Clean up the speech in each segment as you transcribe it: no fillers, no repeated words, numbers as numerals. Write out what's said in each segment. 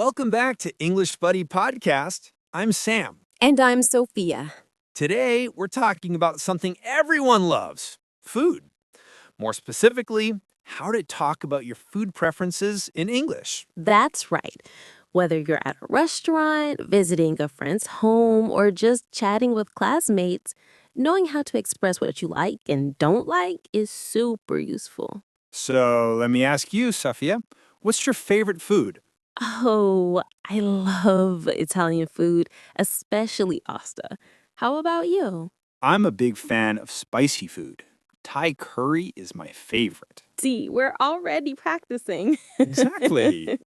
Welcome back to English Buddy Podcast. I'm Sam. And I'm Sophia. Today, we're talking about something everyone loves, food. More specifically, how to talk about your food preferences in English. That's right. Whether you're at a restaurant, visiting a friend's home, or just chatting with classmates, knowing how to express what you like and don't like is super useful. So let me ask you, Sophia, what's your favorite food? Oh, I love Italian food, especially pasta. How about you? I'm a big fan of spicy food. Thai curry is my favorite. See, we're already practicing. Exactly.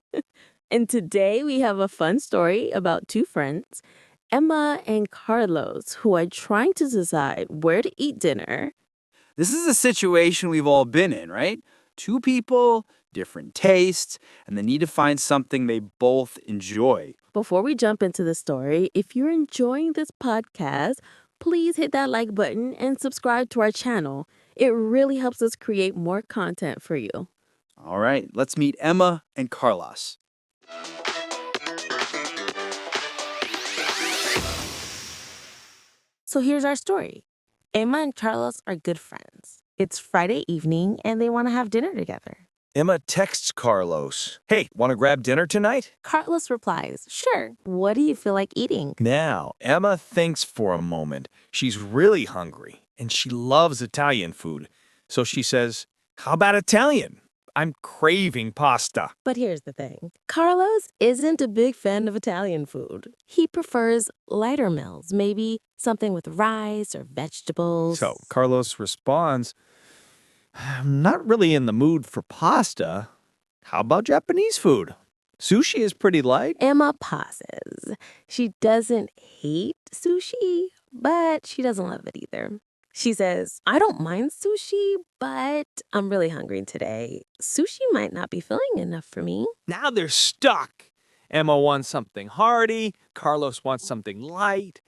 And today we have a fun story about two friends, Emma and Carlos, who are trying to decide where to eat dinner. This is a situation we've all been in, right? Two people, different tastes, and they need to find something they both enjoy. Before we jump into the story, if you're enjoying this podcast, please hit that like button and subscribe to our channel. It really helps us create more content for you. All right, let's meet Emma and Carlos. So here's our story. Emma and Carlos are good friends. It's Friday evening and they want to have dinner together. Emma texts Carlos, "Hey, want to grab dinner tonight?" Carlos replies, "Sure. What do you feel like eating?" Now, Emma thinks for a moment. She's really hungry, and she loves Italian food. So she says, "How about Italian? I'm craving pasta." But here's the thing. Carlos isn't a big fan of Italian food. He prefers lighter meals, maybe something with rice or vegetables. So Carlos responds, "I'm not really in the mood for pasta. How about Japanese food? Sushi is pretty light." Emma pauses. She doesn't hate sushi, but she doesn't love it either. She says, "I don't mind sushi, but I'm really hungry today. Sushi might not be filling enough for me." Now they're stuck. Emma wants something hearty. Carlos wants something light.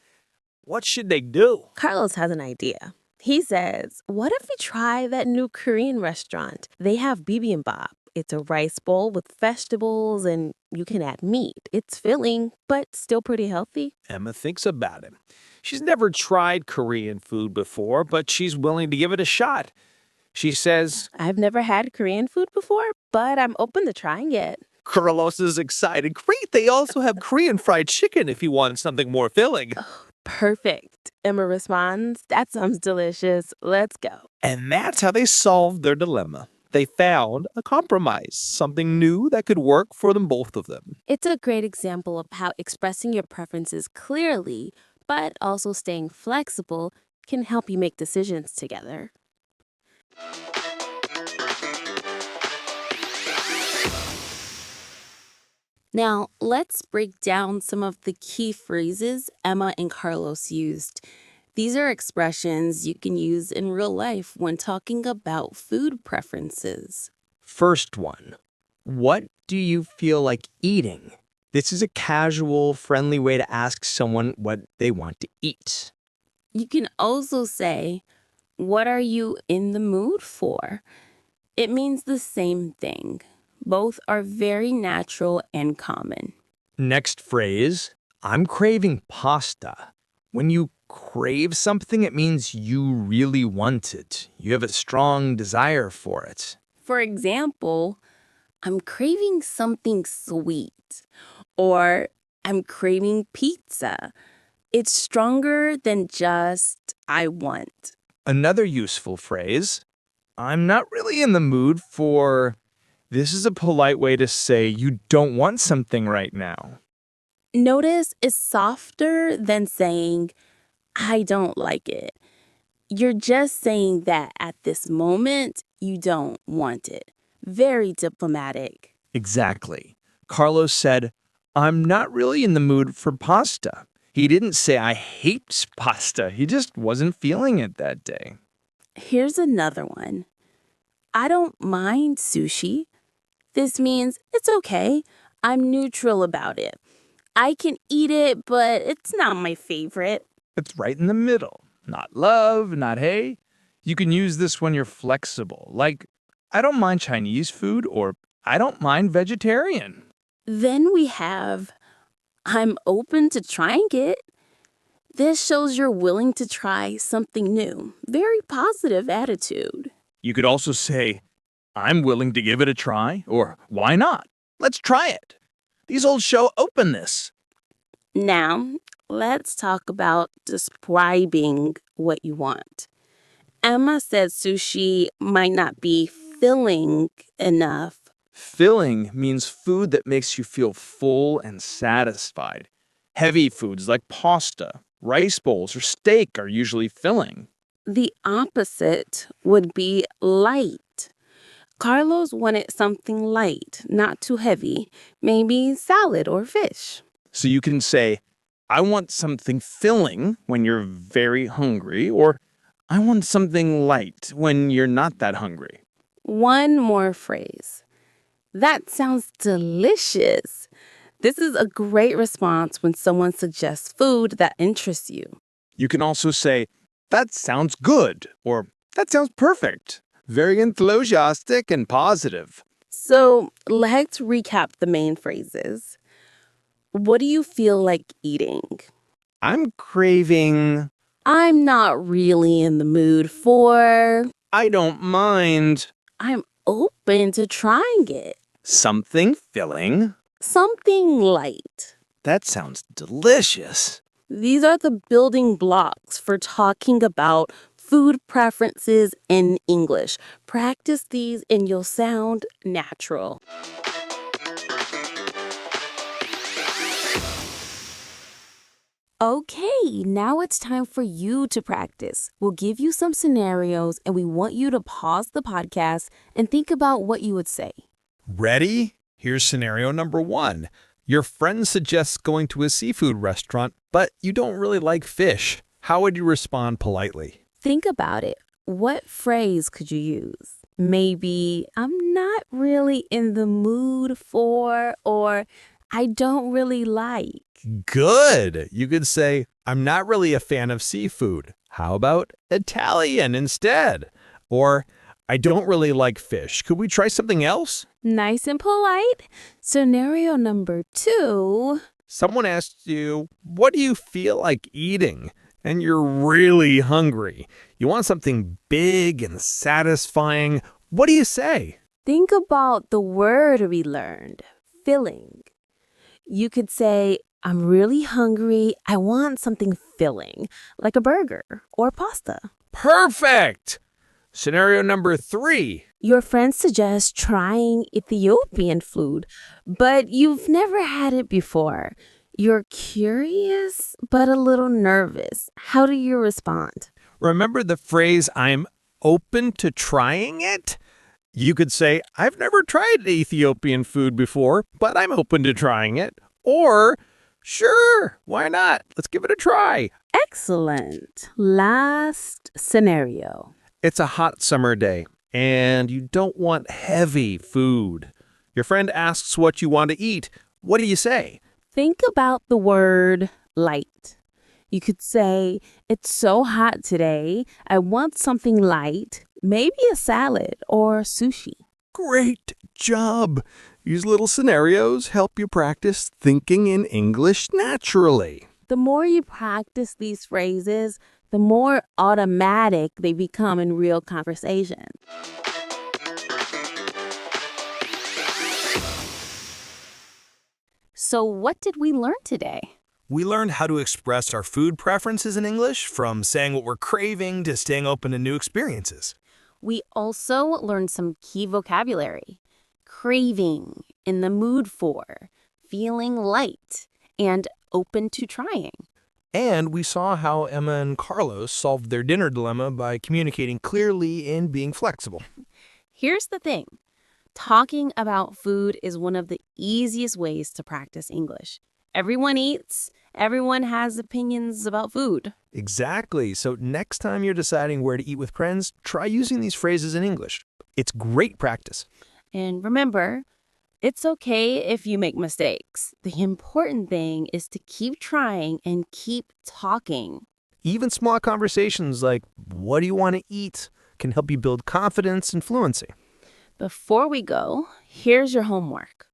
What should they do? Carlos has an idea. He says, "What if we try that new Korean restaurant? They have bibimbap. It's a rice bowl with vegetables and you can add meat. It's filling, but still pretty healthy." Emma thinks about it. She's never tried Korean food before, but she's willing to give it a shot. She says, "I've never had Korean food before, but I'm open to trying it." Carlos is excited. "Great, they also have Korean fried chicken if you want something more filling." "Perfect," Emma responds. "That sounds delicious. Let's go." And that's how they solved their dilemma. They found a compromise, something new that could work for them both of them. It's a great example of how expressing your preferences clearly, but also staying flexible, can help you make decisions together. Now, let's break down some of the key phrases Emma and Carlos used. These are expressions you can use in real life when talking about food preferences. First one, what do you feel like eating? This is a casual, friendly way to ask someone what they want to eat. You can also say, "What are you in the mood for?" It means the same thing. Both are very natural and common. Next phrase, I'm craving pasta. When you crave something, it means you really want it. You have a strong desire for it. For example, "I'm craving something sweet," or "I'm craving pizza." It's stronger than just "I want." Another useful phrase, I'm not really in the mood for. This is a polite way to say you don't want something right now. Notice it's softer than saying, "I don't like it." You're just saying that at this moment, you don't want it. Very diplomatic. Exactly. Carlos said, I'm not really in the mood for pasta. He didn't say I hate pasta. He just wasn't feeling it that day. Here's another one. "I don't mind sushi." This means it's okay. I'm neutral about it. I can eat it, but it's not my favorite. It's right in the middle. Not love, not hate. You can use this when you're flexible. Like, I don't mind Chinese food or I don't mind vegetarian. Then we have, I'm open to trying it. This shows you're willing to try something new. Very positive attitude. You could also say, I'm willing to give it a try, or why not? Let's try it. These all show openness. Now, let's talk about describing what you want. Emma said sushi might not be filling enough. Filling means food that makes you feel full and satisfied. Heavy foods like pasta, rice bowls, or steak are usually filling. The opposite would be light. Carlos wanted something light, not too heavy, maybe salad or fish. So you can say, I want something filling when you're very hungry, or I want something light when you're not that hungry. One more phrase. That sounds delicious. This is a great response when someone suggests food that interests you. You can also say, that sounds good, or that sounds perfect. Very enthusiastic and positive. So let's recap the main phrases. What do you feel like eating? I'm craving. I'm not really in the mood for. I don't mind. I'm open to trying it. Something filling. Something light. That sounds delicious. These are the building blocks for talking about food preferences in English. Practice these and you'll sound natural. Okay, now it's time for you to practice. We'll give you some scenarios and we want you to pause the podcast and think about what you would say. Ready? Here's scenario number 1. Your friend suggests going to a seafood restaurant, but you don't really like fish. How would you respond politely? Think about it. What phrase could you use? Maybe, I'm not really in the mood for, or I don't really like. Good. You could say, I'm not really a fan of seafood. How about Italian instead? Or, I don't really like fish. Could we try something else? Nice and polite. Scenario number 2. Someone asks you, what do you feel like eating? And you're really hungry. You want something big and satisfying. What do you say? Think about the word we learned, filling. You could say, I'm really hungry. I want something filling, like a burger or pasta. Perfect! Scenario number 3. Your friend suggests trying Ethiopian food, but you've never had it before. You're curious, but a little nervous. How do you respond? Remember the phrase, I'm open to trying it? You could say, I've never tried Ethiopian food before, but I'm open to trying it. Or, sure, why not? Let's give it a try. Excellent. Last scenario. It's a hot summer day, and you don't want heavy food. Your friend asks what you want to eat. What do you say? Think about the word light. You could say, it's so hot today. I want something light, maybe a salad or sushi. Great job! These little scenarios help you practice thinking in English naturally. The more you practice these phrases, the more automatic they become in real conversation. So what did we learn today? We learned how to express our food preferences in English, from saying what we're craving to staying open to new experiences. We also learned some key vocabulary. Craving, in the mood for, feeling light, and open to trying. And we saw how Emma and Carlos solved their dinner dilemma by communicating clearly and being flexible. Here's the thing. Talking about food is one of the easiest ways to practice English. Everyone eats. Everyone has opinions about food. Exactly. So next time you're deciding where to eat with friends, try using these phrases in English. It's great practice. And remember, it's okay if you make mistakes. The important thing is to keep trying and keep talking. Even small conversations like, what do you want to eat, can help you build confidence and fluency. Before we go, here's your homework.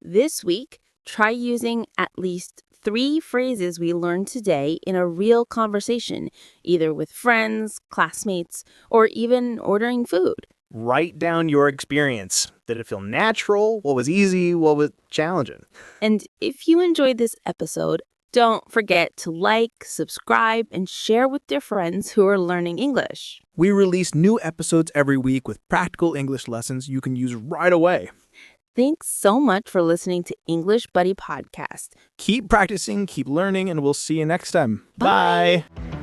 This week, try using at least 3 phrases we learned today in a real conversation, either with friends, classmates, or even ordering food. Write down your experience. Did it feel natural? What was easy? What was challenging? And if you enjoyed this episode, don't forget to like, subscribe, and share with your friends who are learning English. We release new episodes every week with practical English lessons you can use right away. Thanks so much for listening to English Buddy Podcast. Keep practicing, keep learning, and we'll see you next time. Bye. Bye.